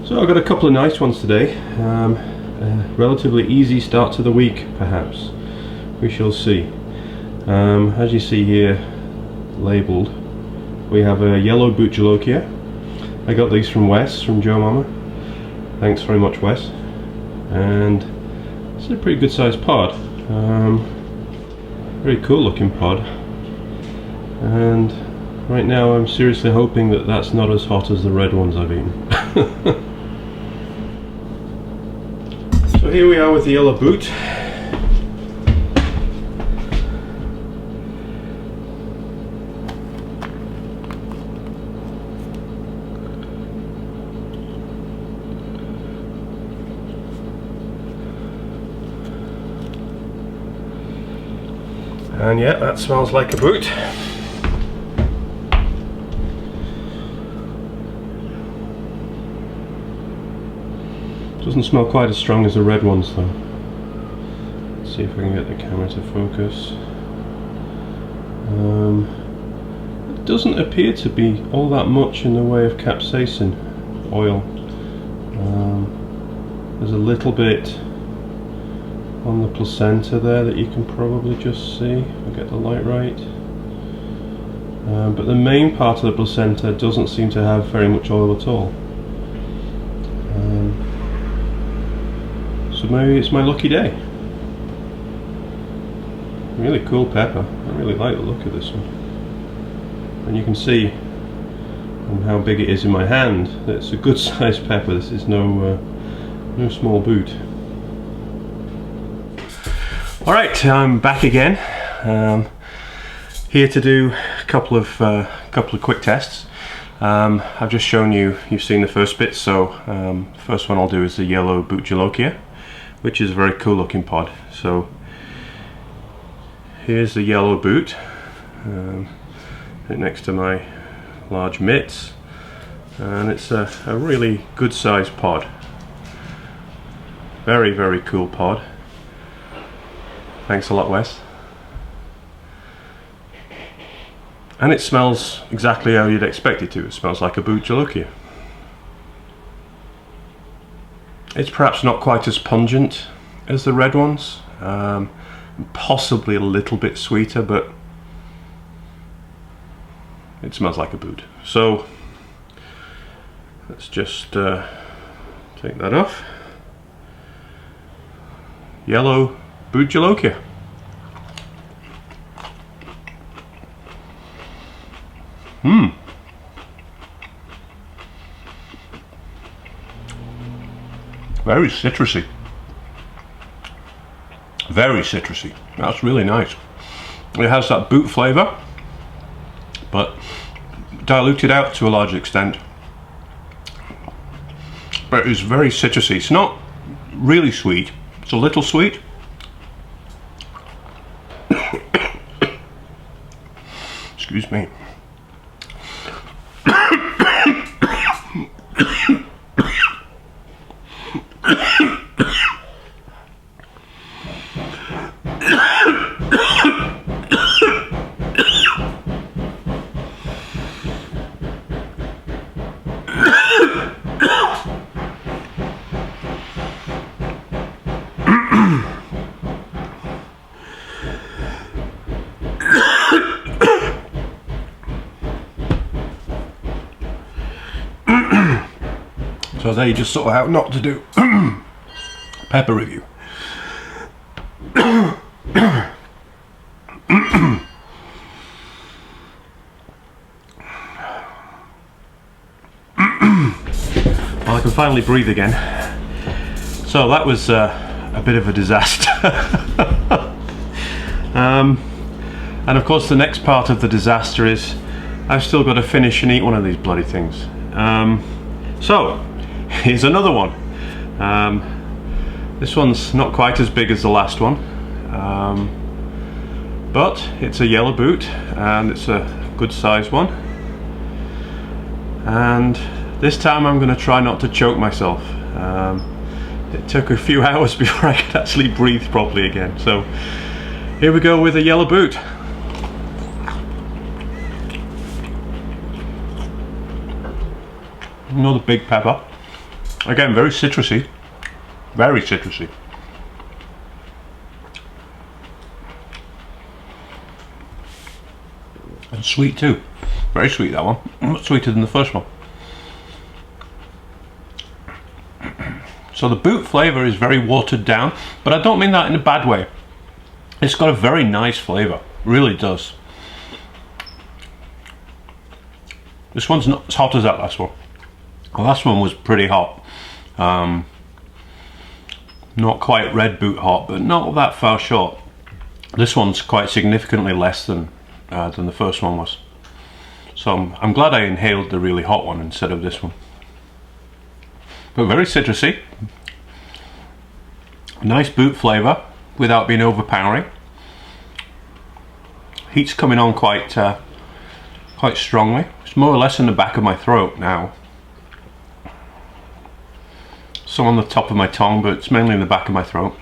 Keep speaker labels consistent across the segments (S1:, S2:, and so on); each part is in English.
S1: So I've got a couple of nice ones today. A relatively easy start to the week, perhaps. We shall see. As you see here, labelled, we have a Yellow Bhut Jolokia. I got these from Wes, from joemomma. Thanks very much, Wes. And it's a pretty good sized pod. Very cool looking pod. And right now I'm seriously hoping that that's not as hot as the red ones I've eaten. So here we are with the Yellow Bhut. And yeah, that smells like a boot. Doesn't smell quite as strong as the red ones though. Let's see if I can get the camera to focus. It doesn't appear to be all that much in the way of capsaicin oil. There's a little bit on the placenta there that you can probably just see if I get the light right. But the main part of the placenta doesn't seem to have very much oil at all. So maybe it's my lucky day. Really cool pepper. I really like the look of this one. And you can see how big it is in my hand. It's a good sized pepper. This is no small boot. Alright, I'm back again. Here to do a couple of quick tests. I've just shown you, you've seen the first bit, so first one I'll do is the Yellow Bhut Jolokia, which is a very cool looking pod. So here's the Yellow Bhut, next to my large mitts, and it's a really good sized pod. Very, very cool pod. Thanks a lot, Wes. And it smells exactly how you'd expect it to. It smells like a Bhut Jolokia. It's perhaps not quite as pungent as the red ones. Possibly a little bit sweeter, but it smells like a Bhut. So let's just take that off. Yellow Bhut Jolokia. Very citrusy. Very citrusy. That's really nice. It has that Bhut flavour, but diluted out to a large extent. But it's very citrusy. It's not really sweet. It's a little sweet. Excuse me. So there you just sort of how not to do pepper review. Well, I can finally breathe again. So that was a bit of a disaster. And of course the next part of the disaster is I've still got to finish and eat one of these bloody things. So here's another one. This one's not quite as big as the last one, but it's a Yellow Bhut and it's a good sized one. And this time I'm going to try not to choke myself. It took a few hours before I could actually breathe properly again. So here we go with a Yellow Bhut. Another big pepper. Again, very citrusy. Very citrusy. And sweet too. Very sweet, that one. Much sweeter than the first one. So the boot flavour is very watered down, but I don't mean that in a bad way. It's got a very nice flavour, really does. This one's not as hot as that last one. The last one was pretty hot. Not quite Red Bhut hot, but not that far short. This one's quite significantly less than the first one was. So I'm glad I inhaled the really hot one instead of this one. But very citrusy. Nice boot flavour without being overpowering. Heat's coming on quite strongly. It's more or less in the back of my throat now. Some on the top of my tongue, but it's mainly in the back of my throat.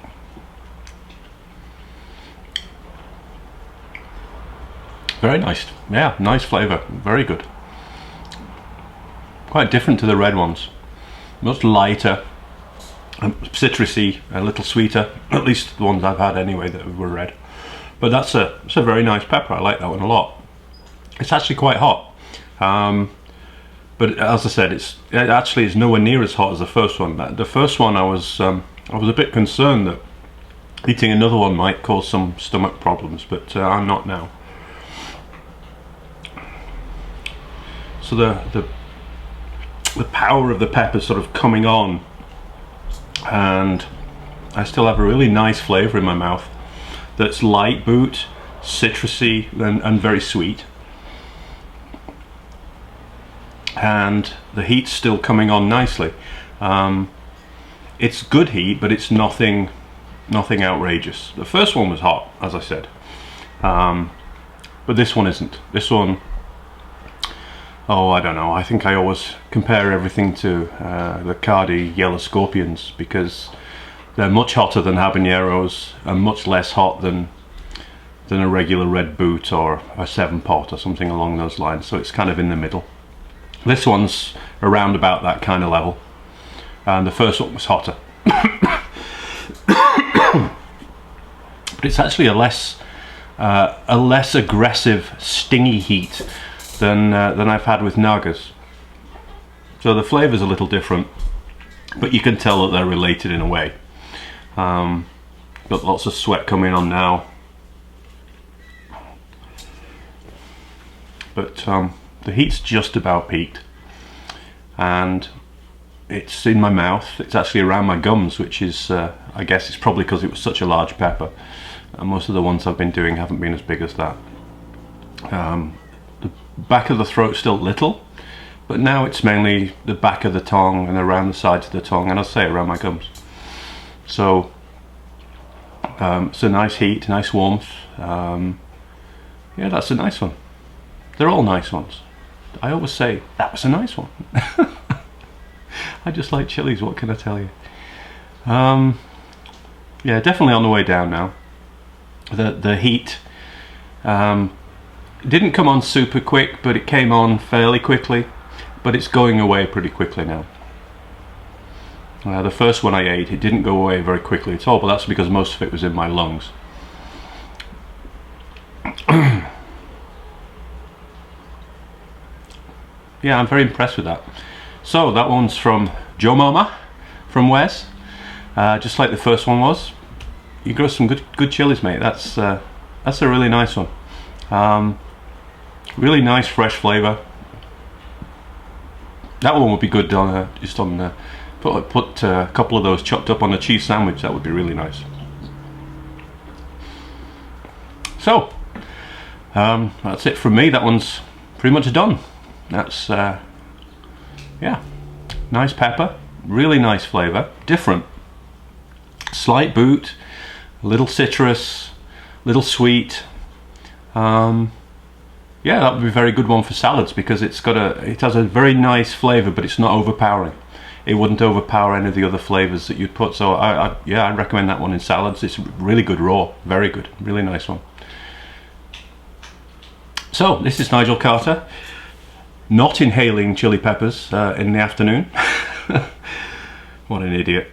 S1: Very nice. Yeah, nice flavour. Very good. Quite different to the red ones. Much lighter, citrusy, a little sweeter. At least the ones I've had anyway that were red. But that's a very nice pepper. I like that one a lot. It's actually quite hot. But as I said, it actually is nowhere near as hot as the first one. The first one I was a bit concerned that eating another one might cause some stomach problems, but I'm not now. So the power of the pepper sort of coming on, and I still have a really nice flavour in my mouth that's light boot, citrusy, and very sweet. And the heat's still coming on nicely. It's good heat, but it's nothing outrageous. The first one was hot, as I said, but this one isn't. This one, oh, I don't know. I think I always compare everything to the Cardi Yellow Scorpions, because they're much hotter than habaneros and much less hot than a regular Red Bhut or a 7-pot or something along those lines. So it's kind of in the middle. This one's around about that kind of level, and the first one was hotter. But it's actually a less aggressive, stingy heat than I've had with Nagas. So the flavour's a little different, but you can tell that they're related in a way. Got lots of sweat coming on now, but the heat's just about peaked, and it's in my mouth. It's actually around my gums, which is, I guess it's probably because it was such a large pepper. Most of the ones I've been doing haven't been as big as that. The back of the throat's still little, but now it's mainly the back of the tongue and around the sides of the tongue, and I'll say around my gums. So it's a nice heat, nice warmth. Yeah, that's a nice one. They're all nice ones. I always say, that was a nice one. I just like chilies, what can I tell you? Yeah, definitely on the way down now. The heat didn't come on super quick, but it came on fairly quickly. But it's going away pretty quickly now. The first one I ate, it didn't go away very quickly at all, but that's because most of it was in my lungs. Yeah, I'm very impressed with that. So that one's from joemomma, from Wes, just like the first one was. You grow some good chilies, mate. That's a really nice one. Really nice fresh flavour. That one would be good on just on put a couple of those chopped up on a cheese sandwich. That would be really nice. So that's it from me. That one's pretty much done. That's yeah, nice pepper, really nice flavour, different, slight boot, a little citrus, little sweet. Yeah, that would be a very good one for salads, because it has a very nice flavour, but it's not overpowering. It wouldn't overpower any of the other flavours that you'd put. So yeah, I recommend that one in salads. It's really good raw, very good, really nice one. So this is Nigel Carter, not inhaling chili peppers in the afternoon. What an idiot.